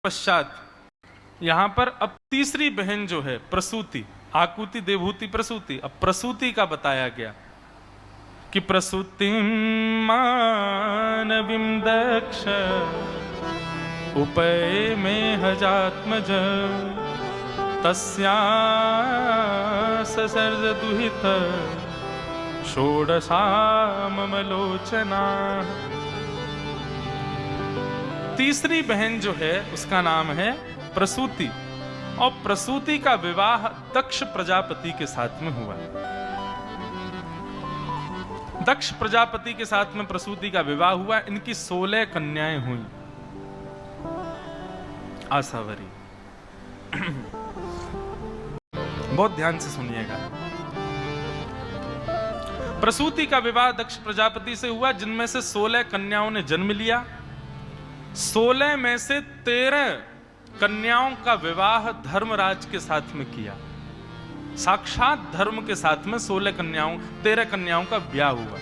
पश्चात यहां पर अब तीसरी बहन जो है प्रसूति, आकुति देवहूति प्रसूति, अब प्रसूति का बताया गया कि प्रसूति मानवीं दक्ष उपय में हजात्मज तस्या ससर्ज दुहित षोडशा ममलोचना। तीसरी बहन जो है उसका नाम है प्रसूति, और प्रसूति का विवाह दक्ष प्रजापति के साथ में हुआ। दक्ष प्रजापति के साथ में प्रसूति का विवाह हुआ। इनकी 16 कन्याएं हुई। आसावरी बहुत ध्यान से सुनिएगा। प्रसूति का विवाह दक्ष प्रजापति से हुआ, जिनमें से 16 कन्याओं ने जन्म लिया। 16 में से 13 कन्याओं का विवाह धर्मराज के साथ में किया। साक्षात धर्म के साथ में 13 कन्याओं का ब्याह हुआ।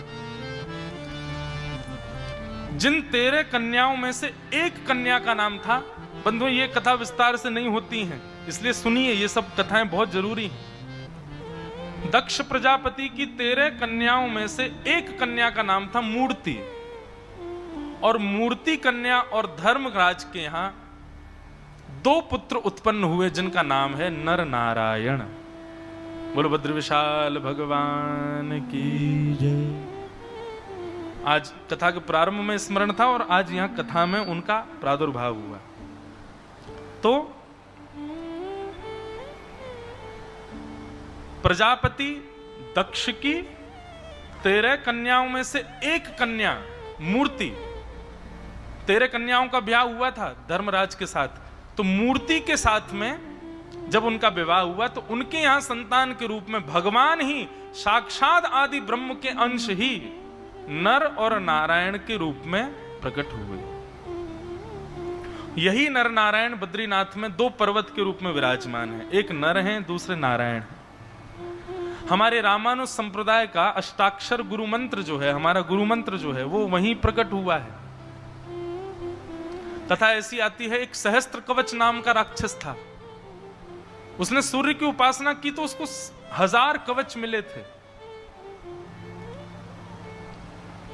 जिन 13 कन्याओं में से एक कन्या का नाम था, बंधुओं ये कथा विस्तार से नहीं होती हैं, इसलिए सुनिए, ये सब कथाएं बहुत जरूरी हैं। दक्ष प्रजापति की 13 कन्याओं में से एक कन्या का नाम था मूर्ति, और मूर्ति कन्या और धर्मराज के यहां 2 पुत्र उत्पन्न हुए, जिनका नाम है नर नारायण। बोलो भद्र विशाल भगवान की जय। आज कथा के प्रारंभ में स्मरण था और आज यहां कथा में उनका प्रादुर्भाव हुआ। तो प्रजापति दक्ष की 13 कन्याओं में से एक कन्या मूर्ति, 13 कन्याओं का ब्याह हुआ था धर्मराज के साथ। तो मूर्ति के साथ में जब उनका विवाह हुआ तो उनके यहां संतान के रूप में भगवान ही साक्षात आदि ब्रह्म के अंश ही नर और नारायण के रूप में प्रकट हुए। यही नर नारायण बद्रीनाथ में 2 पर्वत के रूप में विराजमान है। एक नर है, दूसरे नारायण है। हमारे रामानुज संप्रदाय का अष्टाक्षर गुरु मंत्र जो है, हमारा गुरु मंत्र जो है, वो वहीं प्रकट हुआ है। कथा ऐसी आती है, एक सहस्त्र कवच नाम का राक्षस था। उसने सूर्य की उपासना की तो उसको 1000 कवच मिले थे।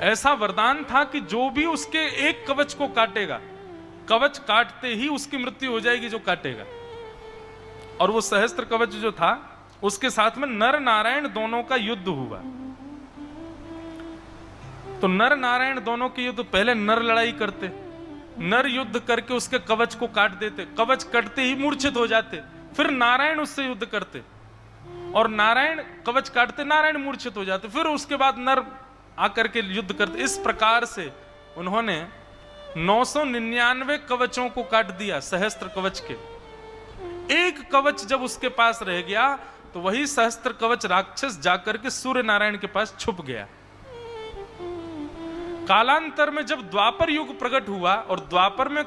ऐसा वरदान था कि जो भी उसके एक कवच को काटेगा, कवच काटते ही उसकी मृत्यु हो जाएगी जो काटेगा। और वो सहस्त्र कवच जो था, उसके साथ में नर नारायण दोनों का युद्ध हुआ। तो नर नारायण दोनों के युद्ध, पहले नर लड़ाई करते, नर युद्ध करके उसके कवच को काट देते, कवच कटते ही मूर्छित हो जाते। फिर नारायण उससे युद्ध करते और नारायण कवच काटते, नारायण मूर्छित हो जाते। फिर उसके बाद नर आकर के युद्ध करते। इस प्रकार से उन्होंने 999 कवचों को काट दिया, सहस्त्र कवच के। एक कवच जब उसके पास रह गया तो वही सहस्त्र कवच राक्षस जाकर के सूर्य नारायण के पास छुप गया। कालांतर में जब द्वापर युग प्रकट हुआ और द्वापर में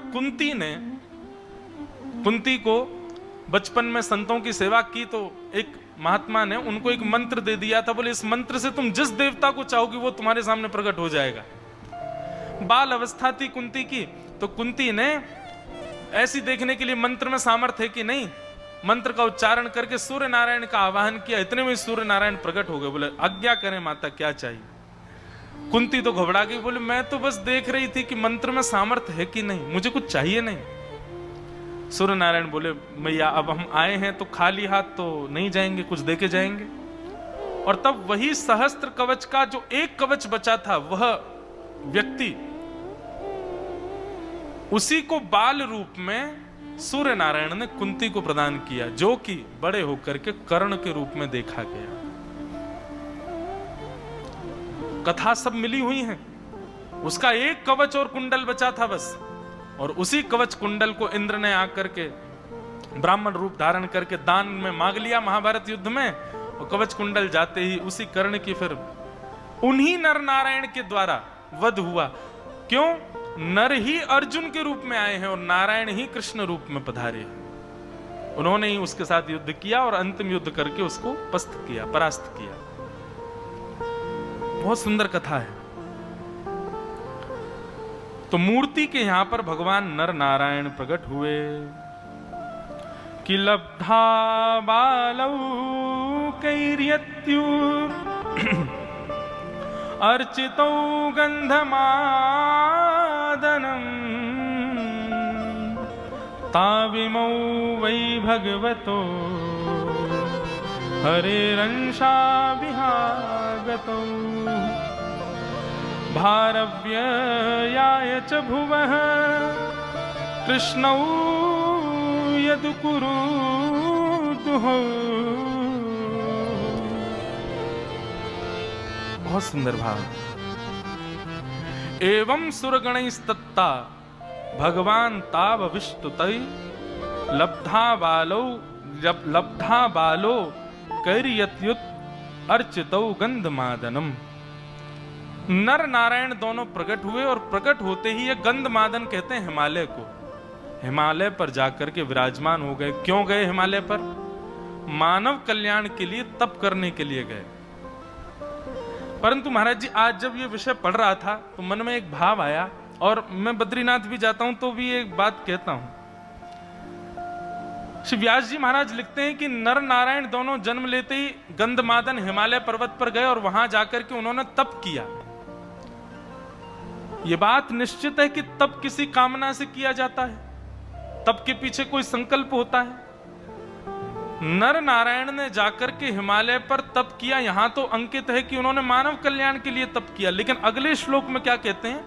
कुंती को बचपन में संतों की सेवा की, तो एक महात्मा ने उनको एक मंत्र दे दिया था। बोले, इस मंत्र से तुम जिस देवता को चाहोगी वो तुम्हारे सामने प्रकट हो जाएगा। बाल अवस्था थी कुंती की, तो कुंती ने ऐसी देखने के लिए मंत्र में सामर्थ्य है कि नहीं, मंत्र का उच्चारण करके सूर्य नारायण का आवाहन किया। इतने में सूर्य नारायण प्रकट हो गए। बोले, आज्ञा करें माता, क्या चाहिए? कुंती तो घबरा गई, बोले, मैं तो बस देख रही थी कि मंत्र में सामर्थ्य है कि नहीं, मुझे कुछ चाहिए नहीं। सूर्य नारायण बोले, मैया अब हम आए हैं तो खाली हाथ तो नहीं जाएंगे, कुछ देके जाएंगे। और तब वही सहस्त्र कवच का जो एक कवच बचा था, वह व्यक्ति, उसी को बाल रूप में सूर्य नारायण ने कुंती को प्रदान किया, जो कि बड़े होकर के कर्ण के रूप में देखा गया। कथा सब मिली हुई है। उसका एक कवच और कुंडल बचा था बस, और उसी कवच कुंडल को इंद्र ने आकर के ब्राह्मण रूप धारण करके दान में मांग लिया महाभारत युद्ध में। और कवच कुंडल जाते ही उसी कर्ण की फिर उन्हीं नर नारायण के द्वारा वध हुआ। क्यों? नर ही अर्जुन के रूप में आए हैं और नारायण ही कृष्ण रूप में पधारे हैं। उन्होंने ही उसके साथ युद्ध किया और अंतिम युद्ध करके उसको परास्त किया। बहुत सुंदर कथा है। तो मूर्ति के यहां पर भगवान नर नारायण प्रकट हुए कि लब्धा बालौ कैर्यत्यु अर्चितौ गंधमादनम् ताविमौ वै भगवतो हरेरंशा विहागतौ भारव्ययाय च भुवः कृष्णौ यदुकुरुदुः। बहुत सुंदर भाव। एवं सुरगणैस्तत्ता भगवान तावविष्टुतै लब्धा बालो कैर्यत्युत अर्चितौ गंधमादनम। नर नारायण दोनों प्रकट हुए और प्रकट होते ही ये गंधमादन कहते हैं हिमालय को। हिमालय पर जाकर के विराजमान हो गए। क्यों गए हिमालय पर? मानव कल्याण के लिए, तप करने के लिए गए। परंतु महाराज जी आज जब ये विषय पढ़ रहा था तो मन में एक भाव आया, और मैं बद्रीनाथ भी जाता हूं तो भी एक बात कहता हूं। श्री व्यास जी महाराज लिखते हैं कि नर नारायण दोनों जन्म लेते ही गंधमादन हिमालय पर्वत पर गए और वहां जाकर के उन्होंने तप किया। यह बात निश्चित है कि तप किसी कामना से किया जाता है, तप के पीछे कोई संकल्प होता है। नर नारायण ने जाकर के हिमालय पर तप किया, यहां तो अंकित है कि उन्होंने मानव कल्याण के लिए तप किया। लेकिन अगले श्लोक में क्या कहते हैं?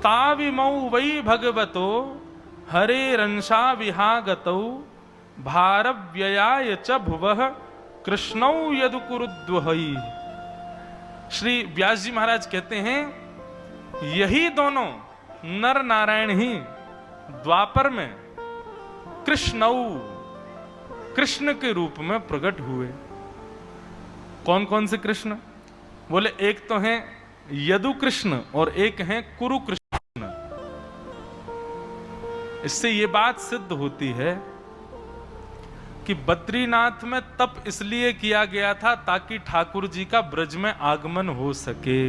ताविमौ वै भगवतो हरेरंशा विहागतौ भारव्ययाय च भुवः कृष्णौ यदुकुरुद्वहै। श्री व्यास जी महाराज कहते हैं यही दोनों नर नारायण ही द्वापर में कृष्णौ, कृष्ण के रूप में प्रकट हुए। कौन कौन से कृष्ण? बोले एक तो हैं यदु कृष्ण और एक हैं कुरु कृष्ण। इससे यह बात सिद्ध होती है कि बद्रीनाथ में तप इसलिए किया गया था ताकि ठाकुर जी का ब्रज में आगमन हो सके।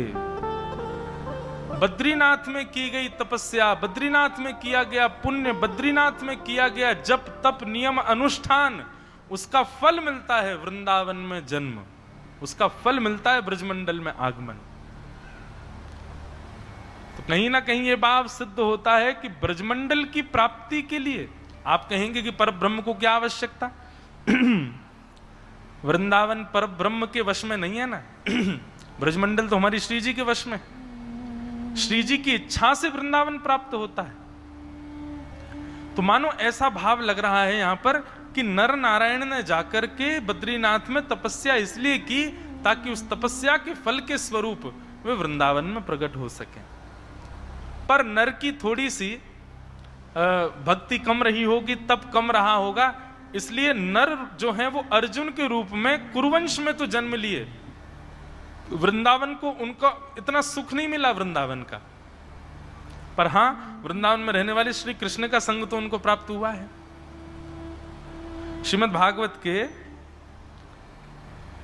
बद्रीनाथ में की गई तपस्या, बद्रीनाथ में किया गया पुण्य, बद्रीनाथ में किया गया जप तप नियम अनुष्ठान, उसका फल मिलता है वृंदावन में जन्म, उसका फल मिलता है ब्रजमंडल में आगमन। तो कहीं ना कहीं यह भाव सिद्ध होता है कि ब्रजमंडल की प्राप्ति के लिए आप कहेंगे कि परब्रह्म को क्या आवश्यकता? वृंदावन परब्रह्म के वश में नहीं है ना। ब्रजमंडल तो हमारी श्री जी के वश में, श्री जी की इच्छा से वृंदावन प्राप्त होता है। तो मानो ऐसा भाव लग रहा है यहां पर कि नर नारायण ने जाकर के बद्रीनाथ में तपस्या इसलिए की ताकि उस तपस्या के फल के स्वरूप वे वृंदावन में प्रकट हो सके। पर नर की थोड़ी सी भक्ति कम रही होगी, तप कम रहा होगा, इसलिए नर जो है वो अर्जुन के रूप में कुरुवंश में तो जन्म लिए, वृंदावन को उनका इतना सुख नहीं मिला वृंदावन का। पर हां, वृंदावन में रहने वाले श्री कृष्ण का संग तो उनको प्राप्त हुआ है। श्रीमद् भागवत के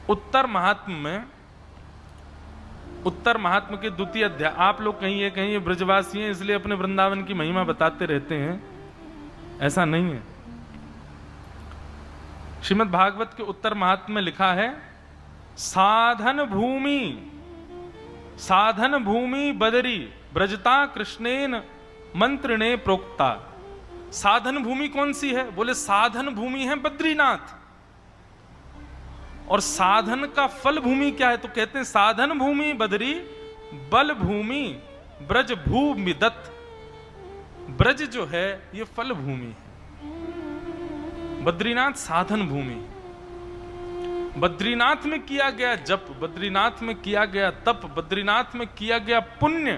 उत्तर महात्म में, उत्तर महात्म के द्वितीय अध्याय, आप लोग कहीं ब्रजवासी हैं इसलिए अपने वृंदावन की महिमा बताते रहते हैं, ऐसा नहीं है। श्रीमद् भागवत के उत्तर महात्म में लिखा है साधन भूमि बदरी ब्रजता कृष्णेन मंत्रिणे प्रोक्ता। साधन भूमि कौन सी है? बोले साधन भूमि है बद्रीनाथ। और साधन का फल भूमि क्या है? तो कहते हैं साधन भूमि बदरी बल भूमि ब्रज भूमि दत्त। ब्रज जो है ये फल भूमि है, बद्रीनाथ साधन भूमि। बद्रीनाथ में किया गया जप, बद्रीनाथ में किया गया तप, बद्रीनाथ में किया गया पुण्य,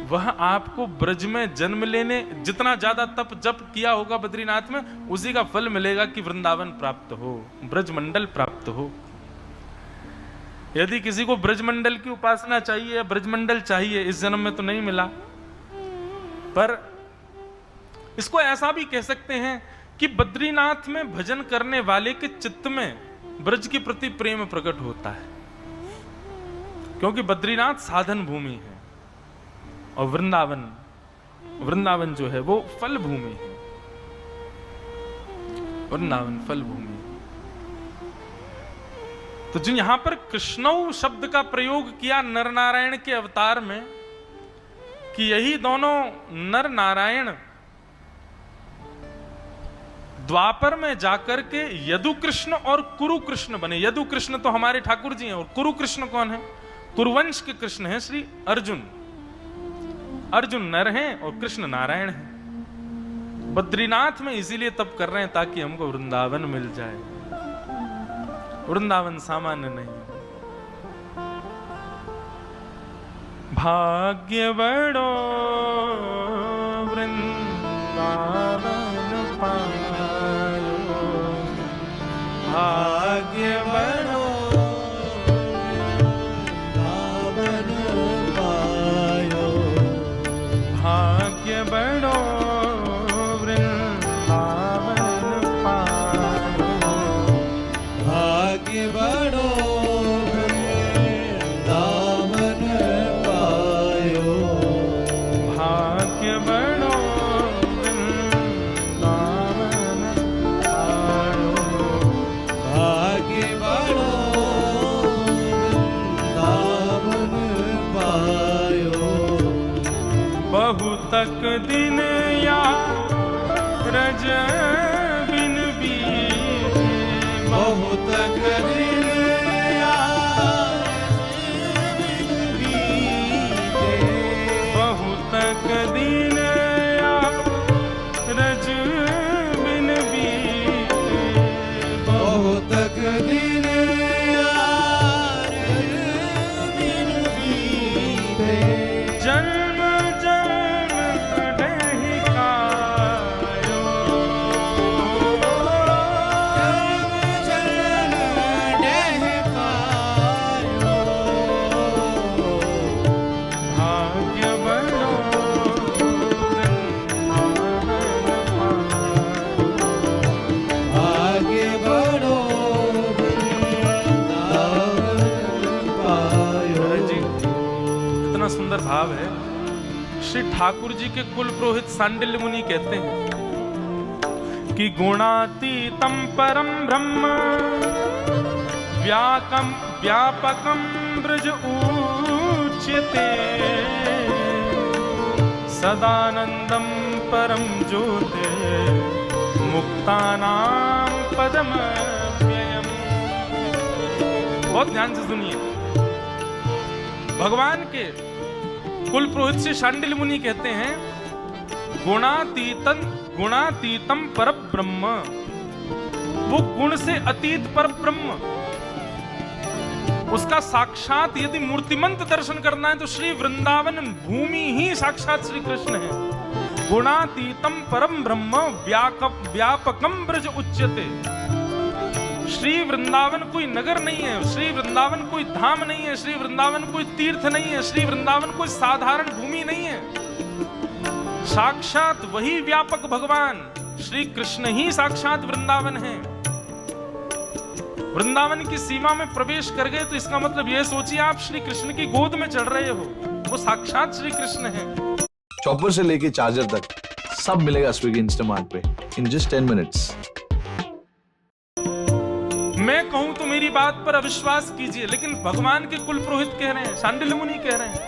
वह आपको ब्रज में जन्म लेने, जितना ज्यादा तप जप किया होगा बद्रीनाथ में, उसी का फल मिलेगा कि वृंदावन प्राप्त हो, ब्रजमंडल प्राप्त हो। यदि किसी को ब्रजमंडल की उपासना चाहिए, ब्रजमंडल चाहिए, इस जन्म में तो नहीं मिला, पर इसको ऐसा भी कह सकते हैं कि बद्रीनाथ में भजन करने वाले के चित्त में ब्रज के प्रति प्रेम प्रकट होता है, क्योंकि बद्रीनाथ साधन भूमि है। और वृंदावन जो है वो फल भूमि है। वृंदावन फल भूमि। तो जो यहां पर कृष्णौ शब्द का प्रयोग किया नर नारायण के अवतार में, कि यही दोनों नर नारायण द्वापर में जाकर के यदु कृष्ण और कुरु कृष्ण बने। यदु कृष्ण तो हमारे ठाकुर जी हैं, और कुरु कृष्ण कौन है? कुरुवंश के कृष्ण हैं श्री अर्जुन। अर्जुन नर हैं और कृष्ण नारायण हैं। बद्रीनाथ में इसीलिए तप कर रहे हैं ताकि हमको वृंदावन मिल जाए। वृंदावन सामान्य नहीं। भाग्य बड़ो वृंदावन पायो, भाग्य बड़ो वृंदावन पायो, भाग्य बड़ो वृंदावन पायो, भाग्य बड़ो वृंदावन पायो, भाग्य बड़ो तक दिन या रज बिन बीते, बहुत तक दिन या बिन बीते, बहुत तक दिन या रज बिन बीते, बहुत तक दिन या रज बिन बीते, जन्म भाव है। श्री ठाकुर जी के कुल पुरोहित सांडिल्य मुनि कहते हैं कि गुणातीतम परम ब्रह्म व्यापकम ब्रज उच्यते, सदानंदम परम ज्योते मुक्तानां पदमव्ययम्। बहुत ध्यान से सुनिए। भगवान के कुल पुरोहित से शांडिल्य मुनि कहते हैं गुणातीतम पर ब्रह्म, वो गुण से अतीत पर ब्रह्म, उसका साक्षात यदि मूर्तिमंत दर्शन करना है तो श्री वृंदावन भूमि ही साक्षात श्री कृष्ण है। गुणातीतम परम ब्रह्म व्यापकम ब्रज उच्यते। श्री वृंदावन कोई नगर नहीं है, श्री वृंदावन कोई धाम नहीं है, श्री वृंदावन कोई तीर्थ नहीं है, श्री वृंदावन कोई साधारण भूमि नहीं है। साक्षात वही व्यापक भगवान श्री कृष्ण ही साक्षात वृंदावन है। वृंदावन की सीमा में प्रवेश कर गए तो इसका मतलब यह सोचिए आप श्री कृष्ण की गोद में चढ़ रहे हो, वो साक्षात श्री कृष्ण है। चॉपर से लेके चार्जर तक सब मिलेगा स्विगी इंस्टामार्ट पे इन जस्ट 10 मिनट्स। मैं कहूं तो मेरी बात पर अविश्वास कीजिए, लेकिन भगवान के कुल पुरोहित कह रहे हैं, शांडिल्य मुनि कह रहे हैं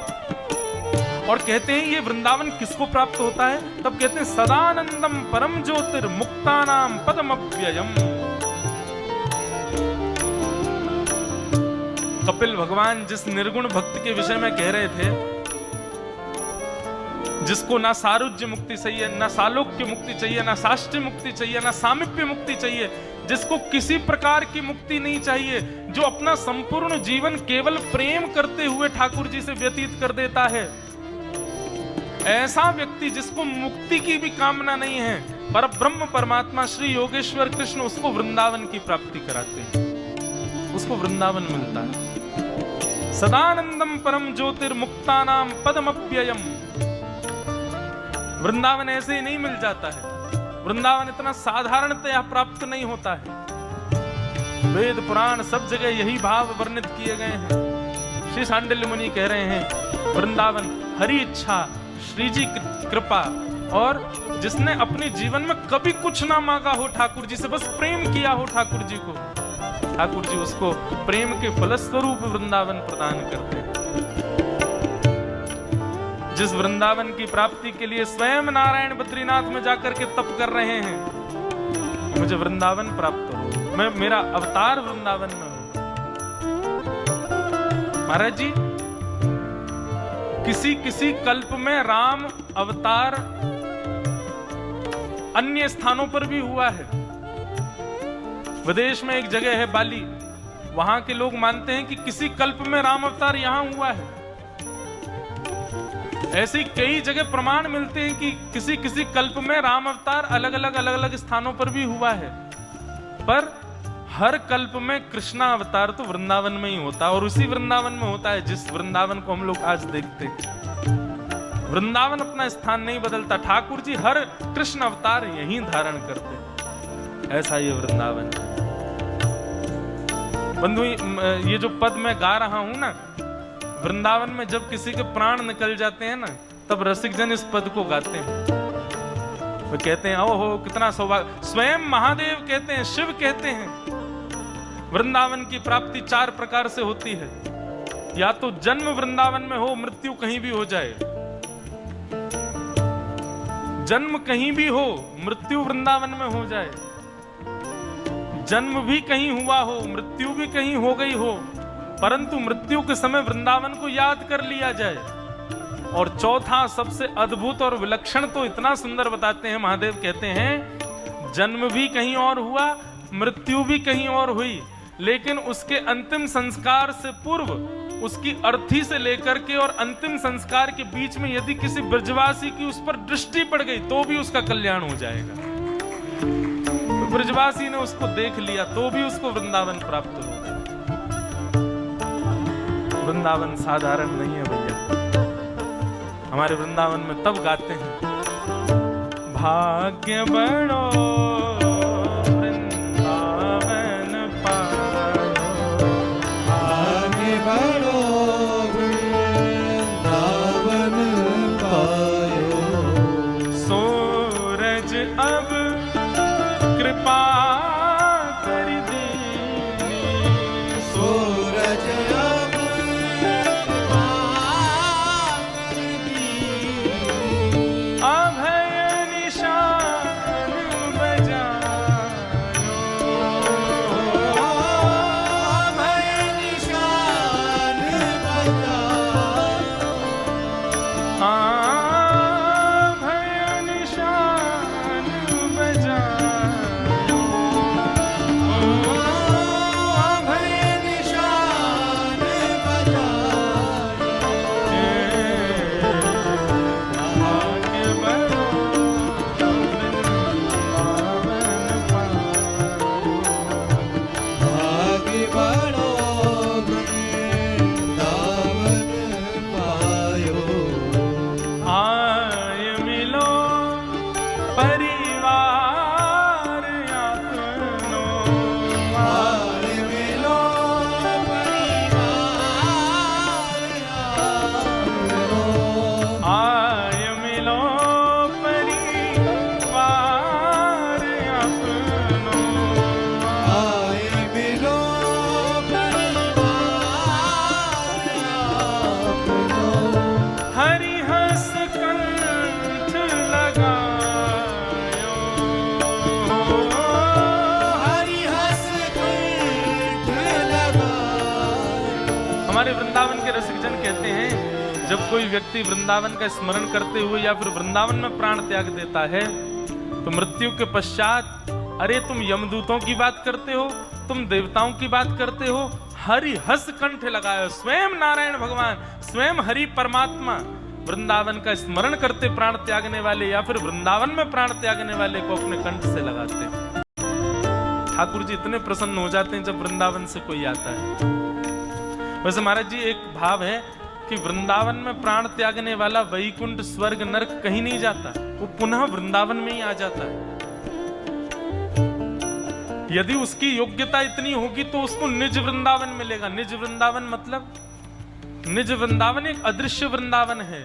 और कहते हैं ये वृंदावन किसको प्राप्त होता है? तब कहते हैं सदानंदम परम ज्योतिर्मुक्तानां पदमव्ययम्। कपिल भगवान जिस निर्गुण भक्त के विषय में कह रहे थे, जिसको ना सारुज्य मुक्ति चाहिए, ना सालोक्य मुक्ति चाहिए, ना साष्टय मुक्ति चाहिए, ना सामिप्य मुक्ति चाहिए, जिसको किसी प्रकार की मुक्ति नहीं चाहिए, जो अपना संपूर्ण जीवन केवल प्रेम करते हुए ठाकुर जी से व्यतीत कर देता है, ऐसा व्यक्ति जिसको मुक्ति की भी कामना नहीं है, पर ब्रह्म परमात्मा श्री योगेश्वर कृष्ण उसको वृंदावन की प्राप्ति कराते हैं, उसको वृंदावन मिलता है। सदानंदम परम ज्योतिर्मुक्तानां पदमव्ययम्। वृंदावन ऐसे ही नहीं मिल जाता है, वृंदावन इतना साधारणतया प्राप्त नहीं होता है। वेद पुराण सब जगह यही भाव वर्णित किए गए हैं। श्री शांडिल्य मुनि कह रहे हैं वृंदावन हरी इच्छा, श्री जी की कृपा, और जिसने अपने जीवन में कभी कुछ ना मांगा हो ठाकुर जी से, बस प्रेम किया हो ठाकुर जी को, ठाकुर जी उसको प्रेम के फलस्वरूप वृंदावन प्रदान करते हैं। जिस वृंदावन की प्राप्ति के लिए स्वयं नारायण बद्रीनाथ में जाकर के तप कर रहे हैं, मुझे वृंदावन प्राप्त हो, मैं मेरा अवतार वृंदावन में हो। महाराज जी, किसी किसी कल्प में राम अवतार अन्य स्थानों पर भी हुआ है। विदेश में एक जगह है बाली, वहां के लोग मानते हैं कि किसी कल्प में राम अवतार यहां हुआ है। ऐसी कई जगह प्रमाण मिलते हैं कि किसी किसी कल्प में राम अवतार अलग अलग स्थानों पर भी हुआ है, पर हर कल्प में कृष्णा अवतार तो वृंदावन में ही होता है, और उसी वृंदावन में होता है जिस वृंदावन को हम लोग आज देखते हैं। वृंदावन अपना स्थान नहीं बदलता, ठाकुर जी हर कृष्ण अवतार यहीं धारण करते, ऐसा ये वृंदावन है। बंधु, ये जो पद मैं गा रहा हूं ना, वृंदावन में जब किसी के प्राण निकल जाते हैं ना, तब रसिक जन इस पद को गाते हैं। वो कहते हैं ओहो कितना सौभाग्य, स्वयं महादेव कहते हैं, शिव कहते हैं, वृंदावन की प्राप्ति 4 प्रकार से होती है। या तो जन्म वृंदावन में हो, मृत्यु कहीं भी हो जाए, जन्म कहीं भी हो, मृत्यु वृंदावन में हो जाए, जन्म भी कहीं हुआ हो, मृत्यु भी कहीं हो गई हो, परंतु मृत्यु के समय वृंदावन को याद कर लिया जाए। और चौथा सबसे अद्भुत और विलक्षण तो इतना सुंदर बताते हैं महादेव, कहते हैं जन्म भी कहीं और हुआ, मृत्यु भी कहीं और हुई, लेकिन उसके अंतिम संस्कार से पूर्व, उसकी अर्थी से लेकर के और अंतिम संस्कार के बीच में यदि किसी ब्रजवासी की उस पर दृष्टि पड़ गई तो भी उसका कल्याण हो जाएगा। तो ब्रजवासी ने उसको देख लिया तो भी उसको वृंदावन प्राप्त होगा। वृंदावन साधारण नहीं है भैया। हमारे वृंदावन में तब गाते हैं, भाग्य बड़ो वृंदावन पायो, भाग्य बड़ो वृंदावन पायो, सूरज अब कृपा कर दीनी, सूरज अब अभय निशान बजायो, अभय निशान बजायो, अभय निशान बजायो, अभय निशान बजायो, भाग्य बड़ो वृंदावन पायो, भाग्य बड़ो वृंदावन पायो, आय मिलो परिवार अपनो, आय मिलो परिवार अपनो, आय मिलो परिवार अपनो, आय मिलो परिवार अपनो, हरि हस कंठ लगायो, हरि हस कंठ लगायो। हमारे वृंदावन के रसिकजन कहते हैं, जब कोई व्यक्ति वृंदावन का स्मरण करते हुए या फिर वृंदावन में प्राण त्याग देता है तो मृत्यु के पश्चात, अरे तुम यमदूतों की बात करते हो, तुम देवताओं की बात करते हो, हरि हस कंठ लगायो, स्वयं नारायण भगवान, स्वयं हरि परमात्मा वृंदावन का स्मरण करते प्राण त्यागने वाले या फिर वृंदावन में प्राण त्यागने वाले को अपने कंठ से लगाते हैं। ठाकुर जी इतने प्रसन्न हो जाते हैं जब वृंदावन से कोई आता है। वैसे महाराज जी एक भाव है कि वृंदावन में प्राण त्यागने वाला वैकुंठ स्वर्ग नरक कहीं नहीं जाता, वो पुनः वृंदावन में ही आ जाता है। यदि उसकी योग्यता इतनी होगी तो उसको निज वृंदावन मिलेगा। निज वृंदावन मतलब, निज वृंदावन एक अदृश्य वृंदावन है,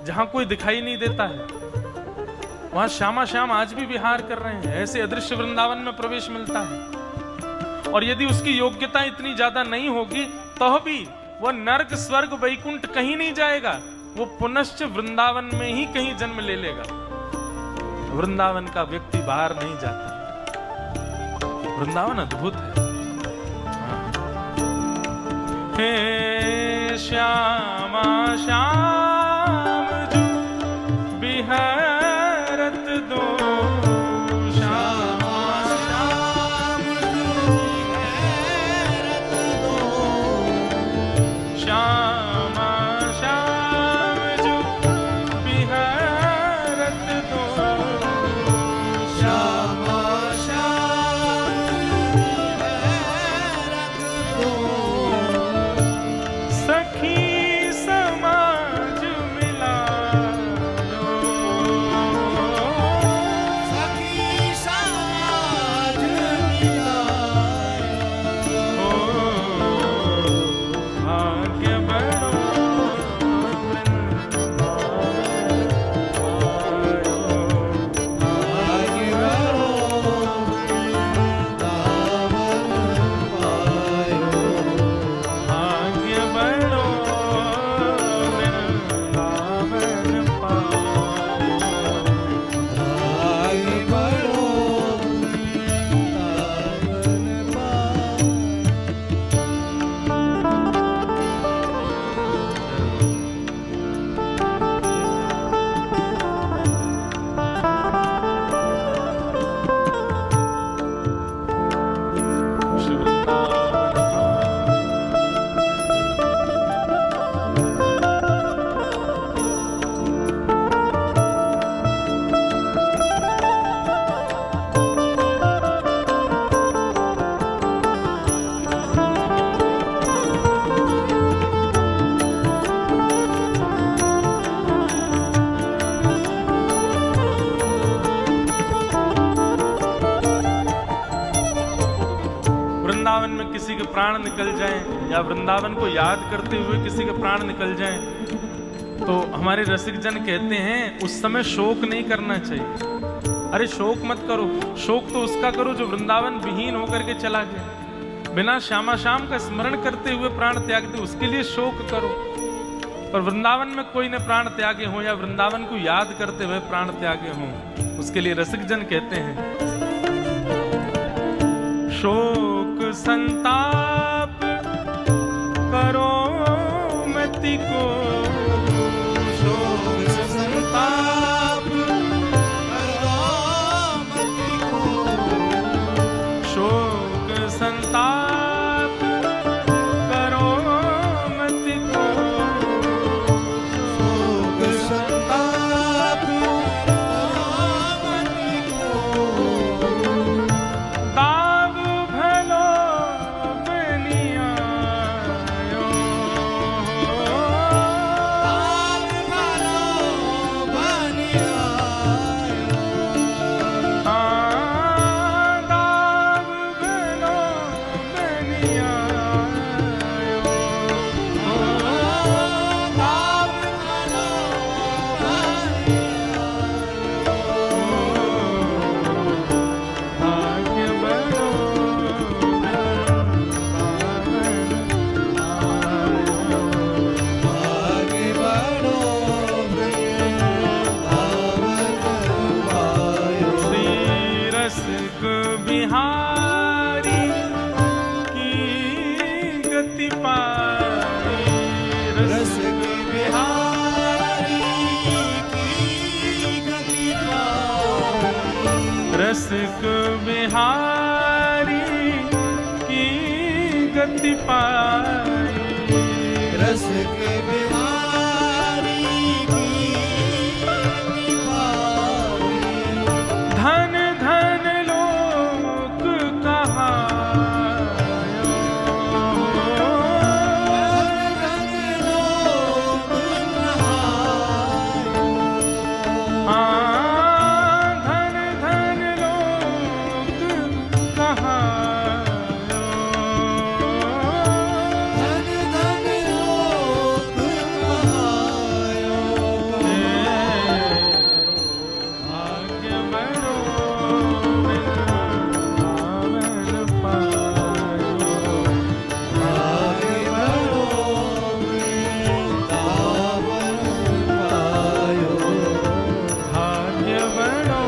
जहां कोई दिखाई नहीं देता है, वहां श्यामा श्याम आज भी विहार कर रहे हैं। ऐसे अदृश्य वृंदावन में प्रवेश मिलता है। और यदि उसकी योग्यता इतनी ज्यादा नहीं होगी तो भी वह नर्क स्वर्ग वैकुंठ कहीं नहीं जाएगा, वो पुनश्च वृंदावन में ही कहीं जन्म ले लेगा। वृंदावन का व्यक्ति बाहर नहीं जाता। वृंदावन अद्भुत है। हे श्यामा श्याम जो बिहरत दो, श्यामा श्याम जो बिहरत दो, श्यामा श्याम जो बिहरत दो, श्यामा श्याम बिहरत दो, सखी समाज मिला लो, सखी समाज मिलायो, भाग्य बड़ो आगे बढ़ो वृंदावन पायो, भाग्य बड़ो वृंदावन पायो। आगे बढ़ो वृंदावन पायो। श्री वृंदावन वृंदावन में किसी के प्राण निकल जाएं या वृंदावन को याद करते हुए किसी के प्राण निकल जाएं तो हमारे रसिक जन कहते हैं उस समय शोक नहीं करना चाहिए। अरे शोक मत करो, शोक तो उसका करो जो वृंदावन विहीन होकर के चला गया। बिना श्यामा श्याम का स्मरण करते हुए प्राण त्याग दे, उसके लिए शोक करो। पर वृंदावन में कोई ने प्राण त्यागे हो या वृंदावन को याद करते हुए प्राण त्यागे हो, उसके लिए रसिक जन कहते हैं शोक संताप करो मति को, शोक संताप करो मति को, शोक संताप करो मति को, शोक संताप करो मति को, दाव भलो बनियायो, ताप भलो बनियायो, दाव भलो बनियायो, ताप भलो भाग्य बड़ो आगे बढ़ो वृंदावन पायो, श्री रसिक बिहारी की गति पाई, रस के बिहारी की गति पाई, रसिक बिहारी की गति पाई, रस के बिहारी की गति पाई, धन धन लोक कहायो, धन लोक कहायो, धन धन लोक कहायो, धन धन लोक कहायो, वृंदावन पायो। आगे बढ़ो वृंदावन पायो। भाग्य बड़ो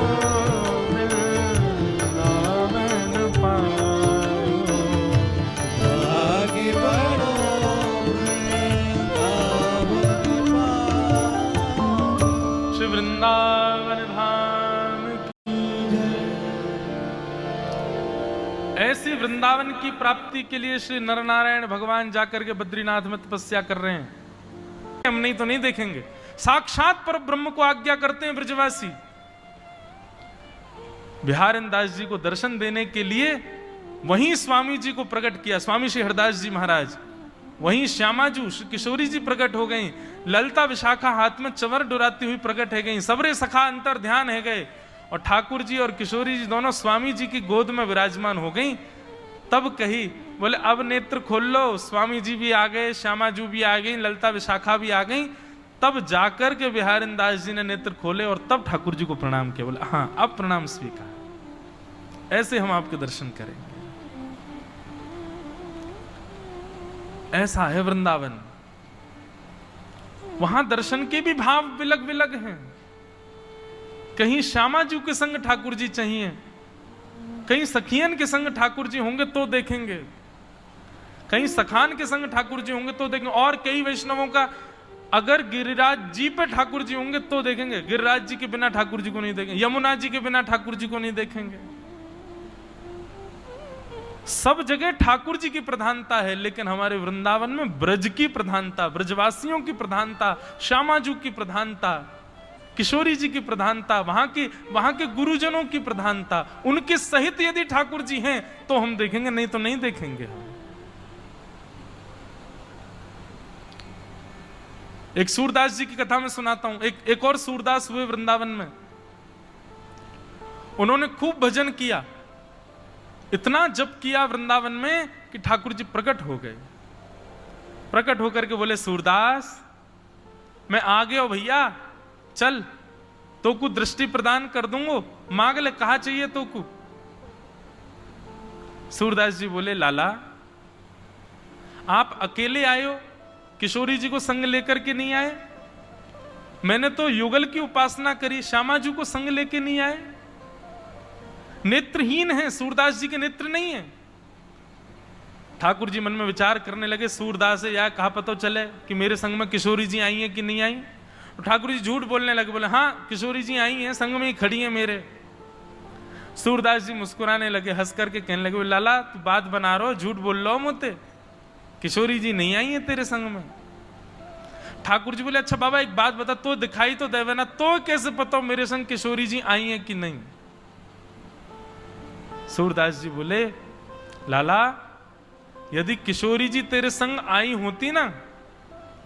वृंदावन पायो। आगे बढ़ो वृंदावन पायो। श्री वृंदावन धाम की जय। ऐसी वृंदावन की प्राप्ति के लिए श्री नरनारायण भगवान जाकर के बद्रीनाथ में तपस्या कर रहे हैं। हम नहीं तो नहीं देखेंगे। साक्षात पर ब्रह्म को आज्ञा करते हैं ब्रजवासी। बिहारीन दास जी को दर्शन देने के लिए वहीं स्वामी जी को प्रकट किया, स्वामी श्री हरदास जी महाराज। वहीं श्यामाजू श्री किशोरी जी प्रकट हो गई। ललिता विशाखा हाथ में चवर डुराती हुई प्रकट है गई। सबरे सखा अंतर ध्यान है गए और ठाकुर जी और किशोरी जी दोनों स्वामी जी की गोद में विराजमान हो गई। तब कही, बोले अब नेत्र खोल लो। स्वामी जी भी आ गए, श्यामाजू भी आ गई, ललिता विशाखा भी आ गई। तब जाकर के बिहारीन दास जी ने नेत्र खोले और तब ठाकुर जी को प्रणाम किया। बोले हाँ अब प्रणाम स्वीकार, ऐसे हम आपके दर्शन करेंगे। ऐसा है वृंदावन। वहां दर्शन के भी भाव विलग विलग हैं। कहीं श्यामाजू के संग ठाकुर जी चाहिए, कहीं सखियन के संग ठाकुर जी होंगे तो देखेंगे, कहीं सखान के संग ठाकुर जी होंगे तो देखेंगे, और कई वैष्णवों का अगर गिरिराज जी पे ठाकुर जी होंगे तो देखेंगे, गिरिराज जी के बिना ठाकुर जी को नहीं देखेंगे, यमुना जी के बिना ठाकुर जी को नहीं देखेंगे। सब जगह ठाकुर जी की प्रधानता है, लेकिन हमारे वृंदावन में ब्रज की प्रधानता, ब्रजवासियों की प्रधानता, श्यामाजू की प्रधानता, किशोरी जी की प्रधानता, वहां के गुरुजनों की प्रधानता, उनके सहित यदि ठाकुर जी हैं तो हम देखेंगे, नहीं तो नहीं देखेंगे हम। एक सूरदास जी की कथा में सुनाता हूं। एक और सूरदास हुए वृंदावन में। उन्होंने खूब भजन किया, इतना जप किया वृंदावन में कि ठाकुर जी प्रकट हो गए। प्रकट होकर के बोले, सूरदास मैं आ गया हूं भैया, चल तो को दृष्टि प्रदान कर दूंगो, मांग ले कहा चाहिए तो को। सूरदास जी बोले, लाला आप अकेले आए हो, किशोरी जी को संग लेकर के नहीं आए। मैंने तो युगल की उपासना करी, श्यामाजू को संग लेके नहीं आए। नेत्रहीन है, सूरदास जी के नेत्र नहीं है। ठाकुर जी मन में विचार करने लगे, सूरदास है या कहा पता चले कि मेरे संग में किशोरी जी आई हैं कि नहीं आई। तो ठाकुर जी झूठ बोलने लगे, बोले हाँ किशोरी जी आई हैं, संग में ही खड़ी हैं मेरे। सूरदास जी मुस्कुराने लगे, हंस करके कहने लगे, लाला तू बात बना रहा हो, झूठ बोल लो मुझे, किशोरी जी नहीं आई है तेरे संग में। ठाकुर जी बोले, अच्छा बाबा एक बात बता, तो दिखाई तो देवे ना, तो कैसे पता मेरे संग किशोरी जी आई हैं कि नहीं। सूरदास जी बोले, लाला यदि किशोरी जी तेरे संग आई होती ना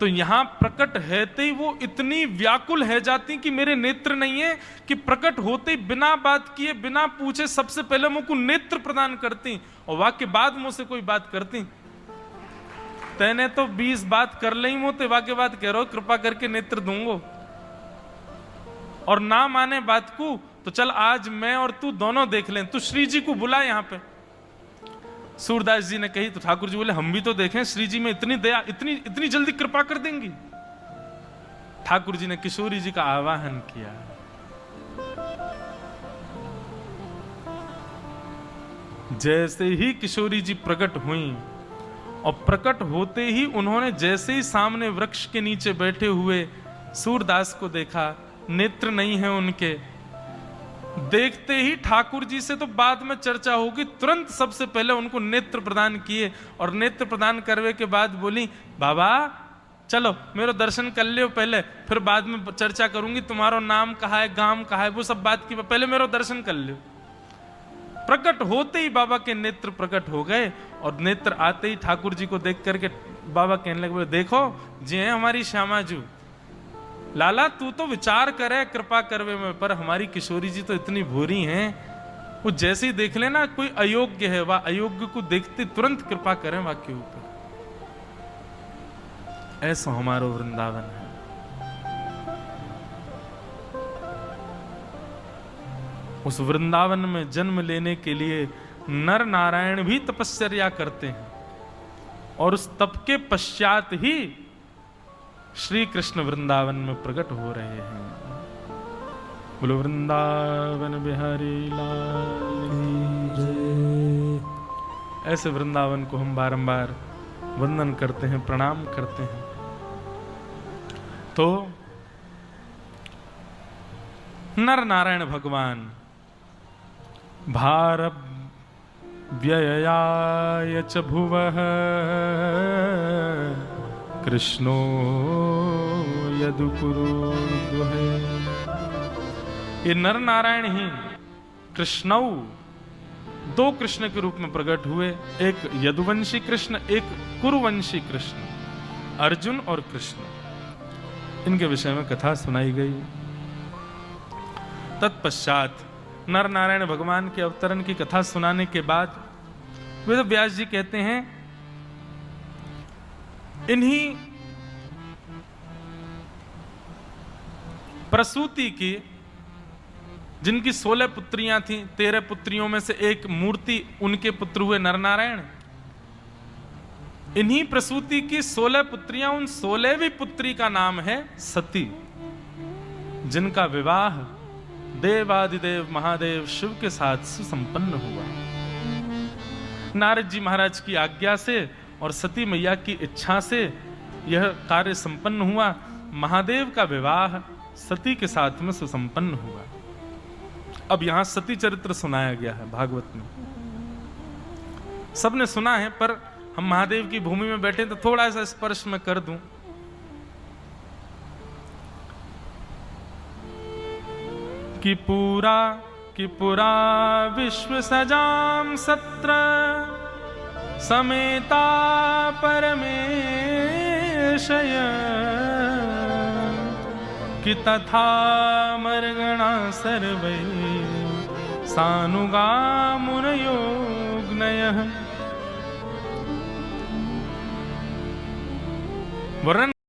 तो यहां प्रकट हैते ही वो इतनी व्याकुल है जाती कि मेरे नेत्र नहीं है, कि प्रकट होते ही बिना बात किए बिना पूछे सबसे पहले मुझको नेत्र प्रदान करती और वाक्य बाद मुझसे कोई बात करती। तैने तो 20 बात कर ली मोते, वाक्य बात कह रहा हो कृपा करके नेत्र दूंगो, और ना माने बात को तो चल आज मैं और तू दोनों देख लें, तू श्री जी को बुला यहां पे। सूरदास जी ने कही तो ठाकुर जी बोले, हम भी तो देखें श्री जी में इतनी दया, इतनी जल्दी कृपा कर देंगी। ठाकुर जी ने किशोरी जी का आवाहन किया। जैसे ही किशोरी जी प्रकट हुई और प्रकट होते ही उन्होंने जैसे ही सामने वृक्ष के नीचे बैठे हुए सूरदास को देखा, नेत्र नहीं है उनके, देखते ही ठाकुर जी से तो बाद में चर्चा होगी, तुरंत सबसे पहले उनको नेत्र प्रदान किए और नेत्र प्रदान करने के बाद बोली, बाबा चलो मेरा दर्शन कर लियो पहले, फिर बाद में चर्चा करूंगी, तुम्हारा नाम कहाँ है, गांव कहाँ है, वो सब बात की, पहले मेरा दर्शन कर लियो। प्रकट होते ही बाबा के नेत्र प्रकट हो गए और नेत्र आते ही ठाकुर जी को देख करके बाबा कहने लगे, देखो जी है हमारी श्यामाजू, लाला तू तो विचार करे कृपा करवे में, पर हमारी किशोरी जी तो इतनी भूरी हैं, वो जैसे ही देख लेना कोई अयोग्य है, वह अयोग्य को देखते तुरंत कृपा करें वह के ऊपर। ऐसा हमारा वृंदावन है। उस वृंदावन में जन्म लेने के लिए नर नारायण भी तपस्या करते हैं और उस तप के पश्चात ही श्री कृष्ण वृंदावन में प्रकट हो रहे हैं। बोलो वृंदावन बिहारी लाल की जय। ऐसे वृंदावन को हम बारंबार वंदन करते हैं, प्रणाम करते हैं। तो नर नारायण भगवान भार व्ययाय च भुवः कृष्णो यदुकुरुद्वहे। ये नर नारायण ही कृष्णौ, दो कृष्ण के रूप में प्रकट हुए, एक यदुवंशी कृष्ण, एक कुरुवंशी कृष्ण, अर्जुन और कृष्ण। इनके विषय में कथा सुनाई गई। तत्पश्चात नर नारायण भगवान के अवतरण की कथा सुनाने के बाद वेद व्यास जी कहते हैं, इन्हीं प्रसूति की, जिनकी 16 पुत्रियां थीं, 13 पुत्रियों में से एक मूर्ति उनके पुत्र हुए नर नारायण। इन्हीं प्रसूति की 16 पुत्रियां, उन 16वीं पुत्री का नाम है सती, जिनका विवाह देवादिदेव महादेव शिव के साथ सुसंपन्न हुआ। नारद जी महाराज की आज्ञा से और सती मैया की इच्छा से यह कार्य संपन्न हुआ। महादेव का विवाह सती के साथ में सुसंपन्न हुआ। अब यहां सती चरित्र सुनाया गया है भागवत में। सबने सुना है, पर हम महादेव की भूमि में बैठे तो थोड़ा सा स्पर्श में कर दूं। कि पूरा विश्व सजाम सत्र समेता परमेशय कि तथा मर्गणा सर्वै सानुगा मुनयोग्नयः। वर्णन